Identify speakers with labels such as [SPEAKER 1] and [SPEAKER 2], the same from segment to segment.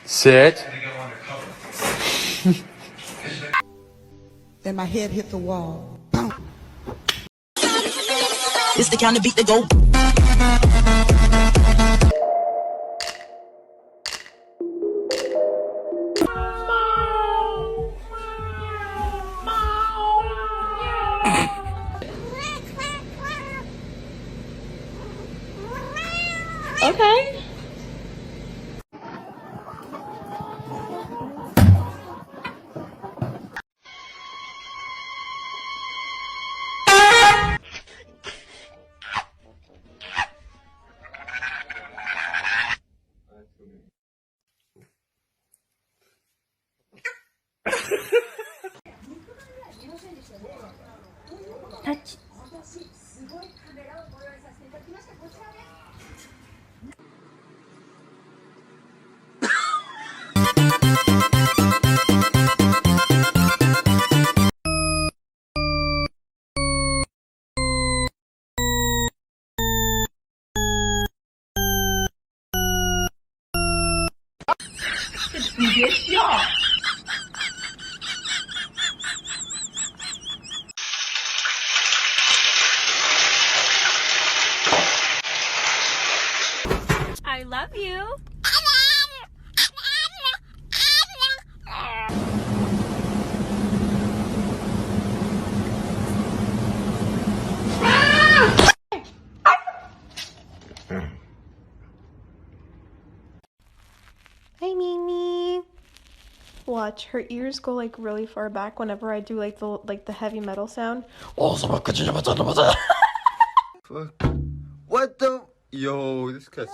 [SPEAKER 1] Sit.
[SPEAKER 2] Then my head hit the wall. Boom.
[SPEAKER 3] It's the kind of beat that go.
[SPEAKER 4] Okay. touch. I love you. Hi, Mimi. Watch, her ears go like really far back whenever I do like the heavy metal sound.
[SPEAKER 1] Fuck. What the? Yo, this cat's.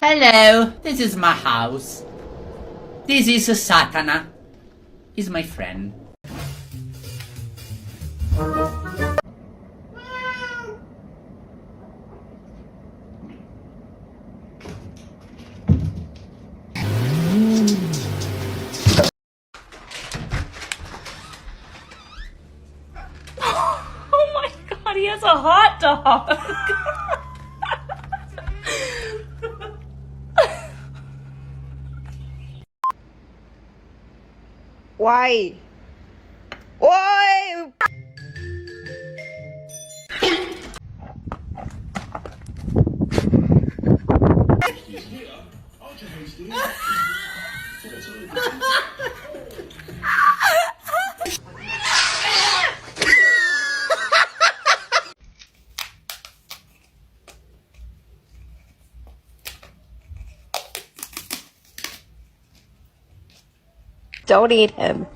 [SPEAKER 5] Hello, this is my house. This is Satana. He's my friend.
[SPEAKER 4] Oh my god, he has a hot dog. Why? Why? Don't eat him.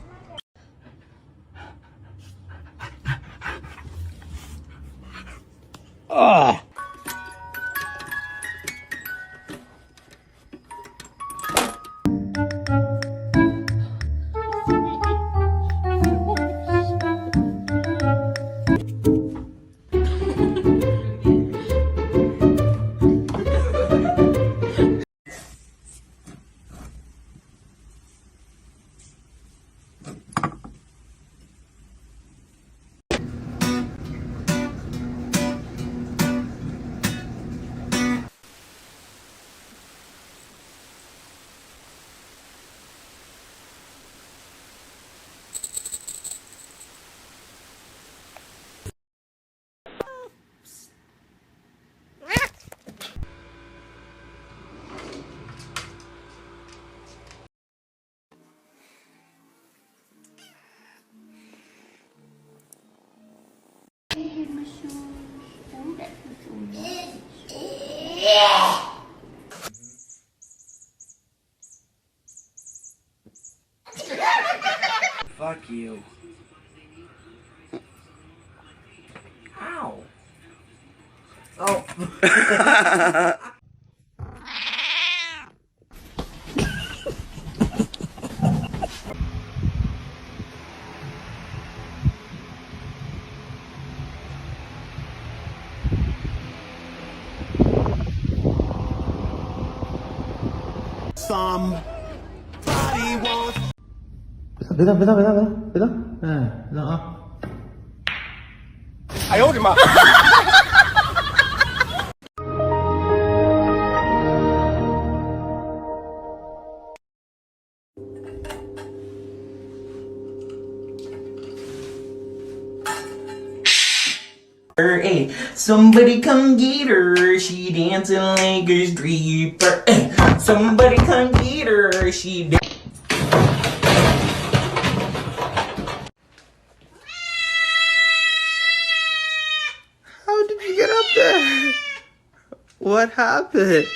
[SPEAKER 5] Ugh.
[SPEAKER 3] Fuck you. Ow. Oh. Hey, somebody come get her, she dancing like a stripper. Hey, somebody come get her, she
[SPEAKER 1] How did you get up there? What happened?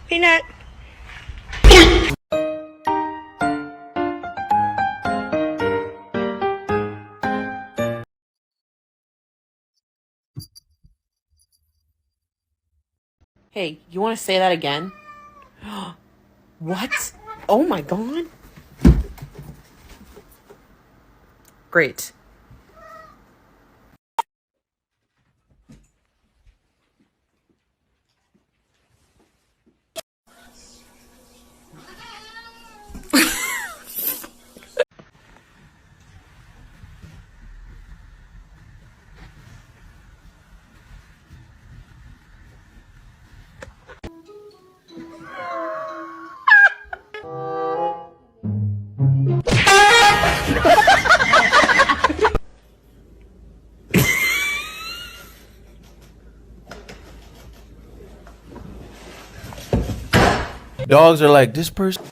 [SPEAKER 2] Peanut.
[SPEAKER 6] Hey, you want to say that again? What? Oh my god. Great.
[SPEAKER 7] Dogs are like, this person.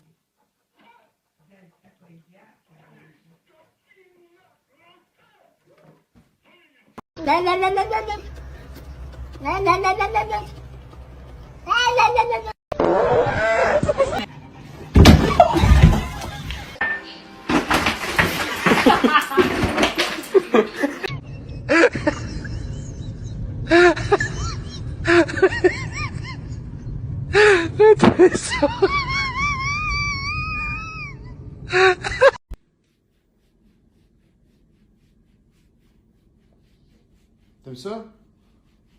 [SPEAKER 1] T'aimes ça?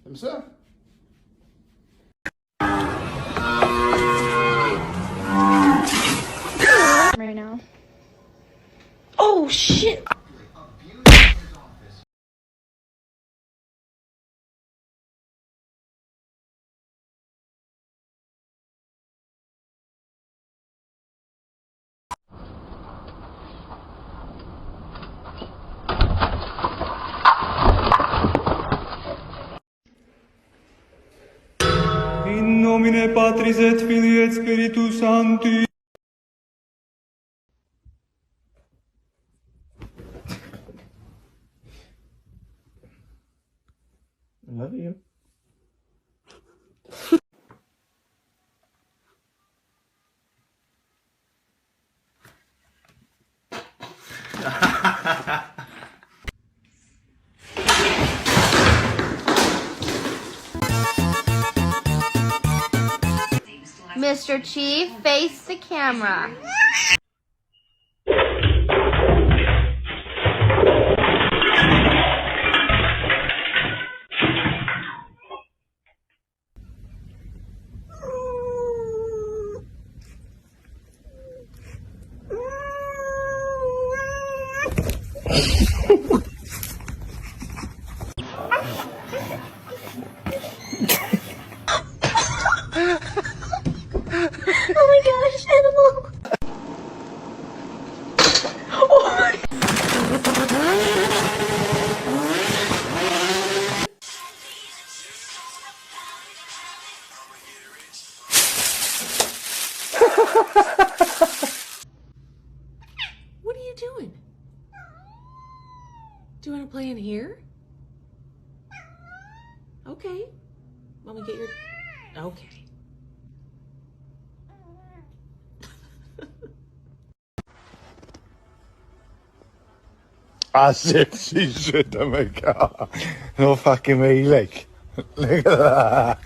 [SPEAKER 1] T'aimes ça?
[SPEAKER 4] Right now.
[SPEAKER 6] Oh shit.
[SPEAKER 3] In nomine Patris et Filii et Spiritus Sancti.
[SPEAKER 1] I love you.
[SPEAKER 8] Mr. Chief, face the camera. Oh my gosh, animal!
[SPEAKER 6] What are you doing? Do you want to play in here? Okay. Want me to get your... Okay.
[SPEAKER 9] I said she should have make no fucking way, like. Look at that.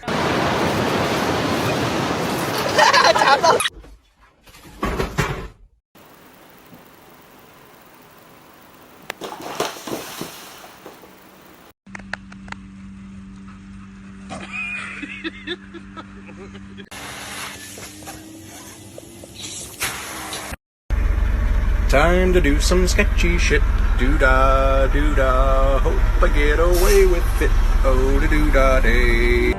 [SPEAKER 7] Time to do some sketchy shit. Doo-dah, doo-dah. Hope I get away with it. Oh, da doo-dah day.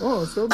[SPEAKER 1] Oh, so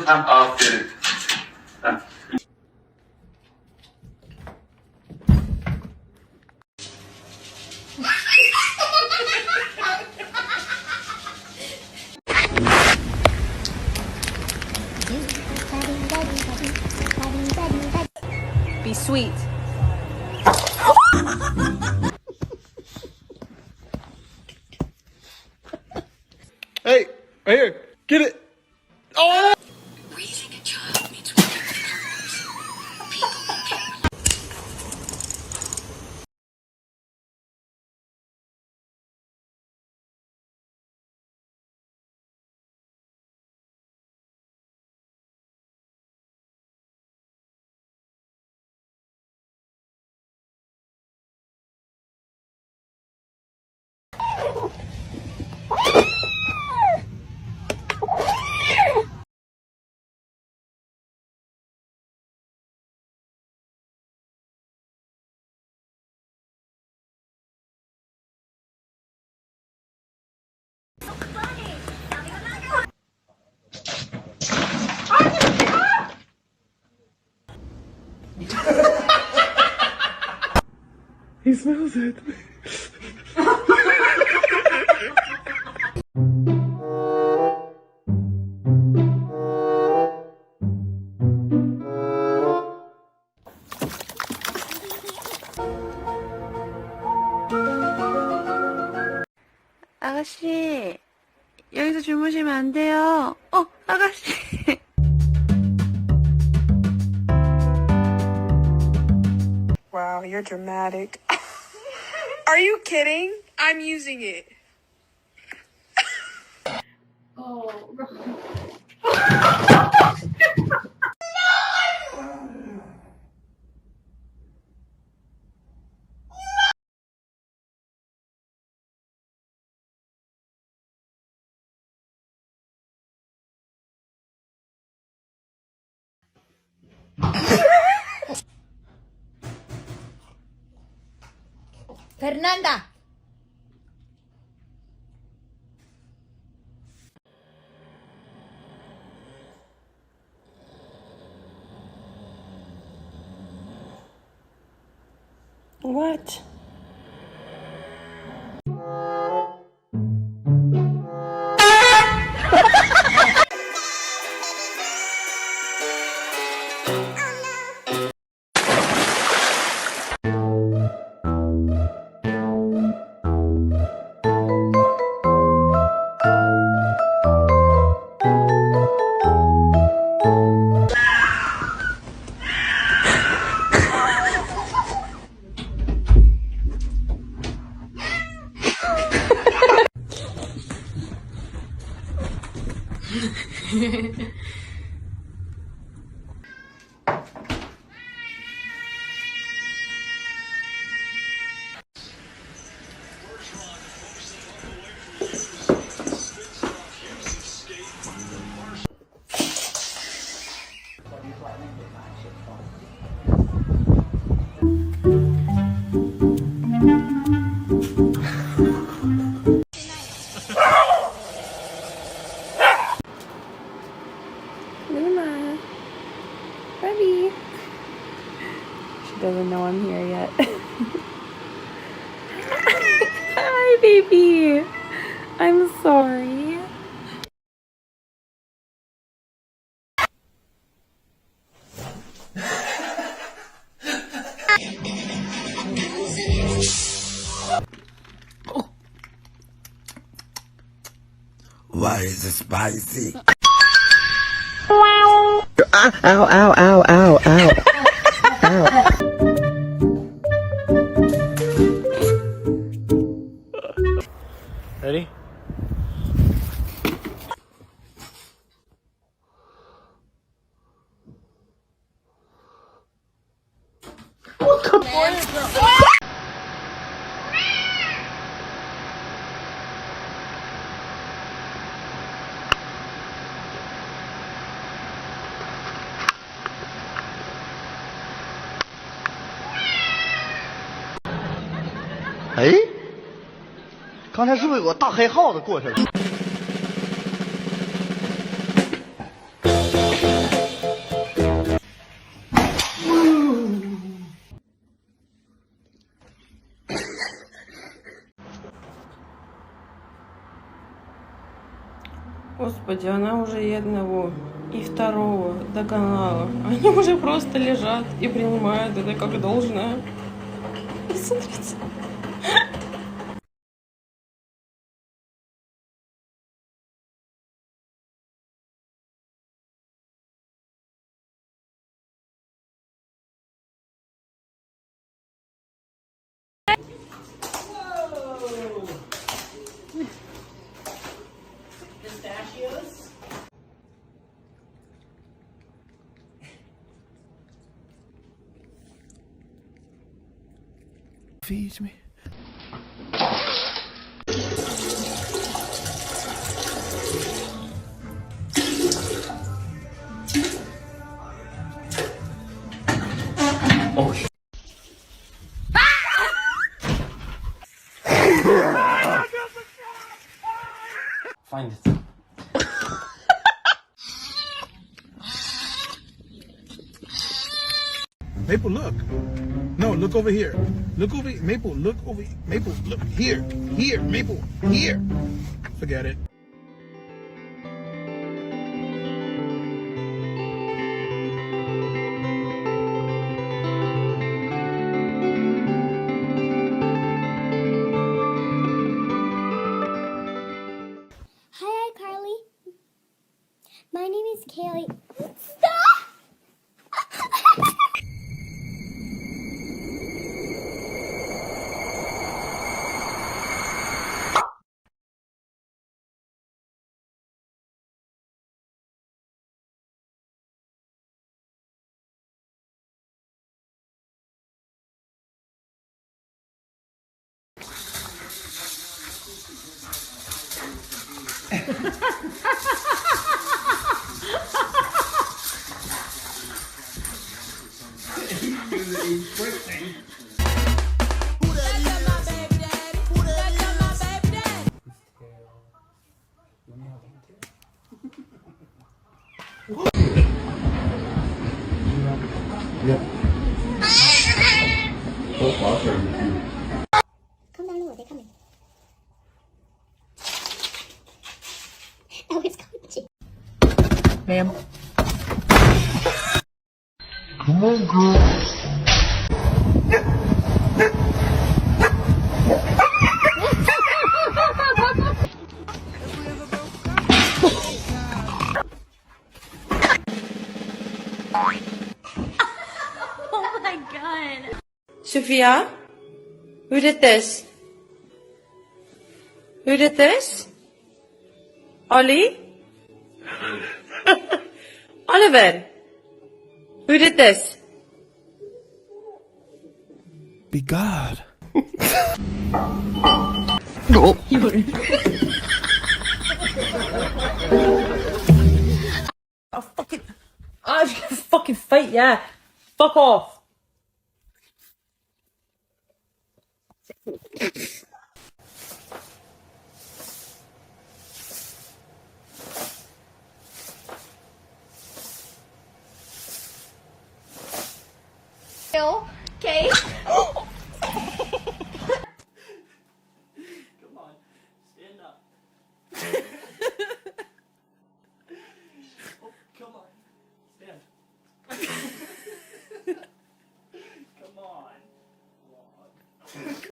[SPEAKER 3] I'm off it.
[SPEAKER 4] Be sweet.
[SPEAKER 7] Hey, right here. Get it. Oh!
[SPEAKER 6] Raising a child means working with others. People who care.
[SPEAKER 1] he smells it.
[SPEAKER 10] 아가씨, 여기서 주무시면 안 돼요. 아가씨.
[SPEAKER 2] Wow, you're dramatic. Are you kidding? I'm using it.
[SPEAKER 8] Fernanda.
[SPEAKER 2] What?
[SPEAKER 10] Luna. Buddy. She doesn't know I'm here yet. Hi, baby. I'm sorry.
[SPEAKER 9] Why is it spicy?
[SPEAKER 1] Ow, ow, ow, ow, ow, ow.
[SPEAKER 7] Ready?
[SPEAKER 9] 哎，刚才是不是有个大黑耗子过去了？Господи,
[SPEAKER 2] она уже и одного, и второго доконала. Они уже просто лежат и принимают это как должное. Смотрите.
[SPEAKER 1] Feeds me.
[SPEAKER 3] Oh, shit. Find it.
[SPEAKER 7] Maple, look. No, look over here. Look over, Maple, look over, Maple, look here. Here, Maple, here. Forget it.
[SPEAKER 8] Hi, Carly. My name is Kaylee. Stop! Come down lower, they're coming. Oh, it's coming.
[SPEAKER 5] Ma'am.
[SPEAKER 9] Come on, girl.
[SPEAKER 10] Oh my god.
[SPEAKER 2] Sophia? Who did this? Who did this? Ollie? Oliver? Who did this?
[SPEAKER 1] Be God.
[SPEAKER 2] I'm fucking Fight, yeah. Fuck off.